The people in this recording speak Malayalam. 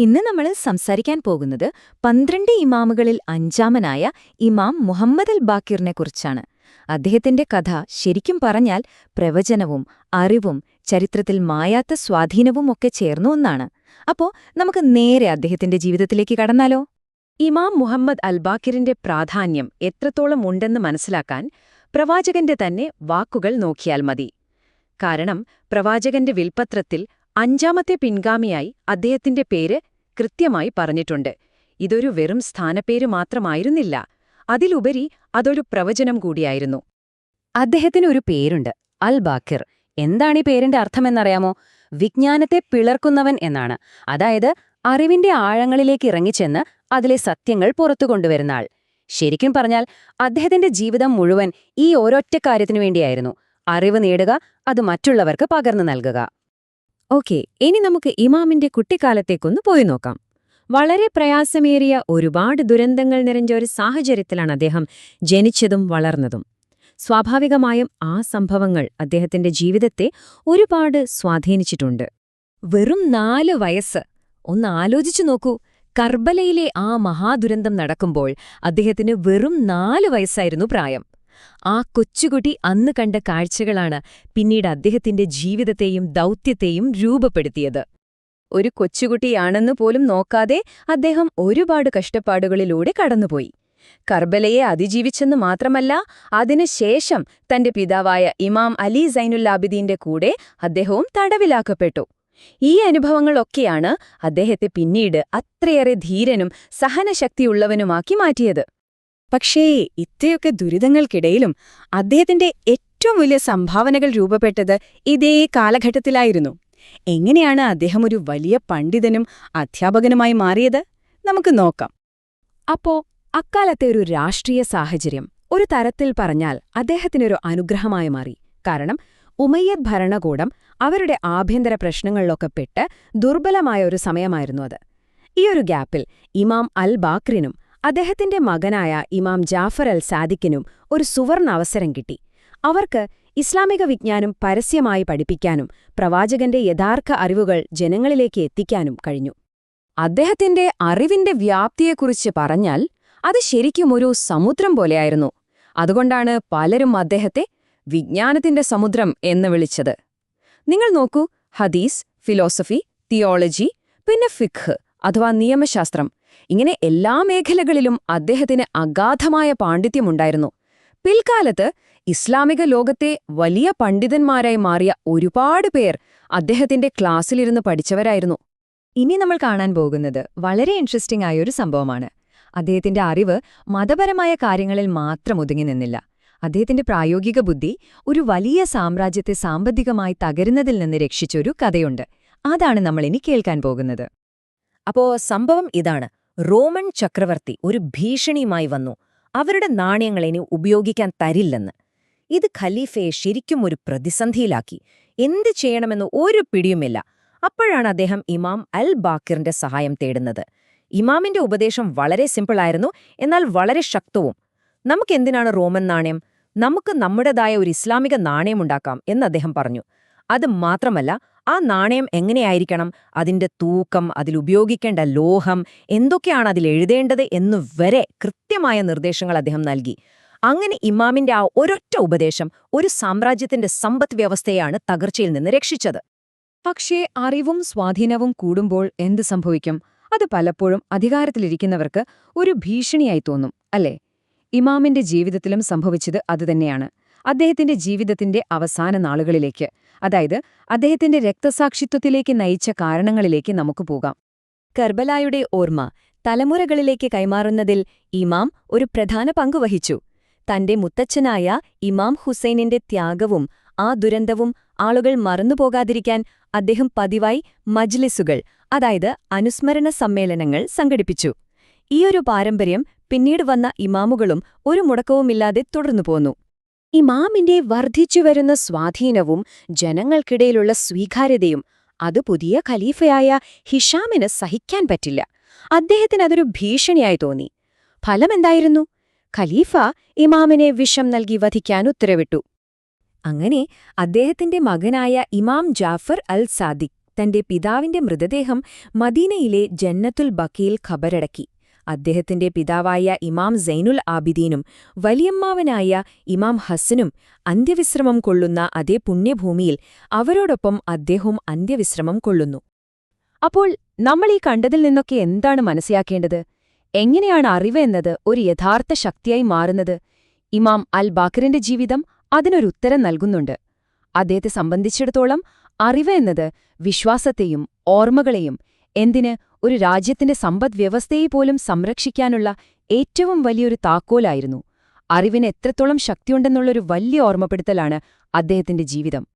ഇന്ന് നമ്മൾ സംസാരിക്കാൻ പോകുന്നത് 12 ഇമാമുകളിൽ അഞ്ചാമനായ ഇമാം മുഹമ്മദ് അൽ ബാക്കിറിനെക്കുറിച്ചാണ്. അദ്ദേഹത്തിന്റെ കഥ ശരിക്കും പറഞ്ഞാൽ പ്രവചനവും അറിവും ചരിത്രത്തിൽ മായാത്ത സ്വാധീനവും ഒക്കെ ചേർന്ന ഒന്നാണ്. അപ്പോ നമുക്ക് നേരെ അദ്ദേഹത്തിന്റെ ജീവിതത്തിലേക്ക് കടന്നാലോ? ഇമാം മുഹമ്മദ് അൽ ബാക്കിറിന്റെ പ്രാധാന്യം എത്രത്തോളം ഉണ്ടെന്ന് മനസ്സിലാക്കാൻ പ്രവാചകന്റെ തന്നെ വാക്കുകൾ നോക്കിയാൽ മതി. കാരണം പ്രവാചകന്റെ വിൽപ്പത്രത്തിൽ 5ാമത്തെ പിൻഗാമിയായി അദ്ദേഹത്തിന്റെ പേര് കൃത്യമായി പറഞ്ഞിട്ടുണ്ട്. ഇതൊരു വെറും സ്ഥാനപ്പേര് മാത്രമായിരുന്നില്ല, അതിലുപരി അതൊരു പ്രവചനം കൂടിയായിരുന്നു. അദ്ദേഹത്തിന് ഒരു പേരുണ്ട്, അൽ ബാക്കിർ. എന്താണ് ഈ പേരിന്റെ അർത്ഥമെന്നറിയാമോ? വിജ്ഞാനത്തെ പിളർക്കുന്നവൻ എന്നാണ്. അതായത് അറിവിന്റെ ആഴങ്ങളിലേക്ക് ഇറങ്ങിച്ചെന്ന് അതിലെ സത്യങ്ങൾ പുറത്തു കൊണ്ടുവരുന്ന ആൾ. ശരിക്കും പറഞ്ഞാൽ അദ്ദേഹത്തിന്റെ ജീവിതം മുഴുവൻ ഈ ഒരൊറ്റ കാര്യത്തിനു വേണ്ടിയായിരുന്നു: അറിവ് നേടുക, അത് മറ്റുള്ളവർക്ക് പകർന്നു നൽകുക. ഓക്കെ, ഇനി നമുക്ക് ഇമാമിന്റെ കുട്ടിക്കാലത്തേക്കൊന്ന് പോയി നോക്കാം. വളരെ പ്രയാസമേറിയ ഒരുപാട് ദുരന്തങ്ങൾ നിറഞ്ഞ ഒരു സാഹചര്യത്തിലാണ് അദ്ദേഹം ജനിച്ചതും വളർന്നതും. സ്വാഭാവികമായും ആ സംഭവങ്ങൾ അദ്ദേഹത്തിന്റെ ജീവിതത്തെ ഒരുപാട് സ്വാധീനിച്ചിട്ടുണ്ട്. വെറും 4 വയസ്സ്! ഒന്ന് ആലോചിച്ചു നോക്കൂ. കർബലയിലെ ആ മഹാദുരന്തം നടക്കുമ്പോൾ അദ്ദേഹത്തിന് വെറും 4 വയസ്സായിരുന്നു പ്രായം. ആ കൊച്ചുകുട്ടി അന്ന് കണ്ട കാഴ്ചകളാണ് പിന്നീട് അദ്ദേഹത്തിന്റെ ജീവിതത്തെയും ദൗത്യത്തെയും രൂപപ്പെടുത്തിയത്. ഒരു കൊച്ചുകുട്ടിയാണെന്ന് പോലും നോക്കാതെ അദ്ദേഹം ഒരുപാട് കഷ്ടപ്പാടുകളിലൂടെ കടന്നുപോയി. കർബലയെ അതിജീവിച്ചെന്ന് മാത്രമല്ല, അതിനുശേഷം തന്റെ പിതാവായ ഇമാം അലി സൈനുൽ ആബിദീന്റെ കൂടെ അദ്ദേഹവും തടവിലാക്കപ്പെട്ടു. ഈ അനുഭവങ്ങളൊക്കെയാണ് അദ്ദേഹത്തെ പിന്നീട് അത്രയേറെ ധീരനും സഹനശക്തിയുള്ളവനുമാക്കി മാറ്റിയത്. പക്ഷേ ഇത്രയൊക്കെ ദുരിതങ്ങൾക്കിടയിലും അദ്ദേഹത്തിന്റെ ഏറ്റവും വലിയ സംഭാവനകൾ രൂപപ്പെട്ടത് ഇതേ കാലഘട്ടത്തിലായിരുന്നു. എങ്ങനെയാണ് അദ്ദേഹം ഒരു വലിയ പണ്ഡിതനും അധ്യാപകനുമായി മാറിയത്? നമുക്ക് നോക്കാം. അപ്പോ അക്കാലത്തെ ഒരു രാഷ്ട്രീയ സാഹചര്യം ഒരു തരത്തിൽ പറഞ്ഞാൽ അദ്ദേഹത്തിനൊരു അനുഗ്രഹമായി മാറി. കാരണം ഉമയ്യദ് ഭരണകൂടം അവരുടെ ആഭ്യന്തര പ്രശ്നങ്ങളിലൊക്കെ പെട്ട് ദുർബലമായ ഒരു സമയമായിരുന്നു അത്. ഈയൊരു ഗ്യാപ്പിൽ ഇമാം അൽ ബാക്രിനും അദ്ദേഹത്തിന്റെ മകനായ ഇമാം ജാഫർ അൽ സാദിഖിനും ഒരു സുവർണ അവസരം കിട്ടി. അവർക്ക് ഇസ്ലാമിക വിജ്ഞാനം പരസ്യമായി പഠിപ്പിക്കാനും പ്രവാചകന്റെ യഥാർത്ഥ അറിവുകൾ ജനങ്ങളിലേക്ക് എത്തിക്കാനും കഴിഞ്ഞു. അദ്ദേഹത്തിന്റെ അറിവിന്റെ വ്യാപ്തിയെക്കുറിച്ച് പറഞ്ഞാൽ അത് ശരിക്കും ഒരു സമുദ്രം പോലെയായിരുന്നു. അതുകൊണ്ടാണ് പലരും അദ്ദേഹത്തെ വിജ്ഞാനത്തിന്റെ സമുദ്രം എന്ന് വിളിച്ചത്. നിങ്ങൾ നോക്കൂ, ഹദീസ്, ഫിലോസഫി, തിയോളജി, പിന്നെ ഫിഖ് അഥവാ നിയമശാസ്ത്രം, ഇങ്ങനെ എല്ലാ മേഖലകളിലും അദ്ദേഹത്തിന് അഗാധമായ പാണ്ഡിത്യമുണ്ടായിരുന്നു. പിൽക്കാലത്ത് ഇസ്ലാമിക ലോകത്തെ വലിയ പണ്ഡിതന്മാരായി മാറിയ ഒരുപാട് പേർ അദ്ദേഹത്തിന്റെ ക്ലാസ്സിലിരുന്ന് പഠിച്ചവരായിരുന്നു. ഇനി നമ്മൾ കാണാൻ പോകുന്നത് വളരെ ഇൻട്രസ്റ്റിംഗ് ആയൊരു സംഭവമാണ്. അദ്ദേഹത്തിന്റെ അറിവ് മതപരമായ കാര്യങ്ങളിൽ മാത്രം ഒതുങ്ങി നിന്നില്ല. അദ്ദേഹത്തിന്റെ പ്രായോഗിക ബുദ്ധി ഒരു വലിയ സാമ്രാജ്യത്തെ സാമ്പത്തികമായി തകരുന്നതിൽ നിന്ന് രക്ഷിച്ചൊരു കഥയുണ്ട്. അതാണ് നമ്മളിനി കേൾക്കാൻ പോകുന്നത്. അപ്പോ സംഭവം ഇതാണ്: റോമൻ ചക്രവർത്തി ഒരു ഭീഷണിയുമായി വന്നു. അവരുടെ നാണയങ്ങൾ ഇനി ഉപയോഗിക്കാൻ തരില്ലെന്ന്. ഇത് ഖലീഫയെ ശരിക്കും ഒരു പ്രതിസന്ധിയിലാക്കി. എന്ത് ചെയ്യണമെന്ന് ഒരു പിടിയുമില്ല. അപ്പോഴാണ് അദ്ദേഹം ഇമാം അൽ ബാക്കിറിന്റെ സഹായം തേടുന്നത്. ഇമാമിന്റെ ഉപദേശം വളരെ സിമ്പിളായിരുന്നു, എന്നാൽ വളരെ ശക്തവും. നമുക്കെന്തിനാണ് റോമൻ നാണയം? നമുക്ക് നമ്മുടേതായ ഒരു ഇസ്ലാമിക നാണയമുണ്ടാക്കാം എന്ന് അദ്ദേഹം പറഞ്ഞു. അത് മാത്രമല്ല, ആ നാണയം എങ്ങനെയായിരിക്കണം, അതിന്റെ തൂക്കം, അതിലുപയോഗിക്കേണ്ട ലോഹം, എന്തൊക്കെയാണ് അതിലെഴുതേണ്ടത് എന്നുവരെ കൃത്യമായ നിർദ്ദേശങ്ങൾ അദ്ദേഹം നൽകി. അങ്ങനെ ഇമാമിന്റെ ആ ഒരൊറ്റ ഉപദേശം ഒരു സാമ്രാജ്യത്തിന്റെ സമ്പദ് വ്യവസ്ഥയെയാണ് തകർച്ചയിൽ നിന്ന് രക്ഷിച്ചത്. പക്ഷേ അറിവും സ്വാധീനവും കൂടുമ്പോൾ എന്ത് സംഭവിക്കും? അത് പലപ്പോഴും അധികാരത്തിലിരിക്കുന്നവർക്ക് ഒരു ഭീഷണിയായി തോന്നും, അല്ലേ? ഇമാമിന്റെ ജീവിതത്തിലും സംഭവിച്ചത് അതുതന്നെയാണ്. അദ്ദേഹത്തിന്റെ ജീവിതത്തിന്റെ അവസാന നാളുകളിലേക്ക്, അതായത് അദ്ദേഹത്തിന്റെ രക്തസാക്ഷിത്വത്തിലേക്ക് നയിച്ച കാരണങ്ങളിലേക്ക് നമുക്ക് പോകാം. കർബലായുടെ ഓർമ്മ തലമുറകളിലേക്ക് കൈമാറുന്നതിൽ ഇമാം ഒരു പ്രധാന പങ്കുവഹിച്ചു. തന്റെ മുത്തച്ഛനായ ഇമാം ഹുസൈനിന്റെ ത്യാഗവും ആ ദുരന്തവും ആളുകൾ മറന്നുപോകാതിരിക്കാൻ അദ്ദേഹം പതിവായി മജ്ലിസുകൾ, അതായത് അനുസ്മരണ സമ്മേളനങ്ങൾ സംഘടിപ്പിച്ചു. ഈയൊരു പാരമ്പര്യം പിന്നീട് വന്ന ഇമാമുകളും ഒരു മുടക്കവുമില്ലാതെ തുടർന്നുപോന്നു. ഇമാമിന്റെ വർദ്ധിച്ചുവരുന്ന സ്വാധീനവും ജനങ്ങൾക്കിടയിലുള്ള സ്വീകാര്യതയും അത് പുതിയ ഖലീഫയായ ഹിഷാമിന് സഹിക്കാൻ പറ്റില്ല. അദ്ദേഹത്തിനതൊരു ഭീഷണിയായി തോന്നി. ഫലമെന്തായിരുന്നു? ഖലീഫ ഇമാമിനെ വിഷം നൽകി വധിക്കാൻ ഉത്തരവിട്ടു. അങ്ങനെ അദ്ദേഹത്തിന്റെ മകനായ ഇമാം ജാഫർ അൽ സാദിഖ് തന്റെ പിതാവിന്റെ മൃതദേഹം മദീനയിലെ ജന്നത്തുൽ ബഖീൽ ഖബറടക്കി. അദ്ദേഹത്തിന്റെ പിതാവായ ഇമാം സൈനുൽ ആബിദീനും വലിയമ്മാവനായ ഇമാം ഹസ്സനും അന്ത്യവിശ്രമം കൊള്ളുന്ന അതേ പുണ്യഭൂമിയിൽ അവരോടൊപ്പം അദ്ദേഹവും അന്ത്യവിശ്രമം കൊള്ളുന്നു. അപ്പോൾ നമ്മൾ ഈ കണ്ടതിൽ നിന്നൊക്കെ എന്താണ് മനസ്സിലാക്കേണ്ടത്? എങ്ങനെയാണ് അറിവ് എന്നത് ഒരു യഥാർത്ഥ ശക്തിയായി മാറുന്നത്? ഇമാം അൽ ബാക്കറിന്റെ ജീവിതം അതിനൊരുത്തരം നൽകുന്നുണ്ട്. അദ്ദേഹത്തെ സംബന്ധിച്ചിടത്തോളം അറിവ് എന്നത് വിശ്വാസത്തെയും ഓർമ്മകളെയും, എന്തിന് ഒരു രാജ്യത്തിന്റെ സമ്പദ്വ്യവസ്ഥയെപ്പോലും സംരക്ഷിക്കാനുള്ള ഏറ്റവും വലിയൊരു താക്കോലായിരുന്നു. അറിവിന് എത്രത്തോളം ശക്തിയുണ്ടെന്നുള്ളൊരു വലിയ ഓർമ്മപ്പെടുത്തലാണ് അദ്ദേഹത്തിന്റെ ജീവിതം.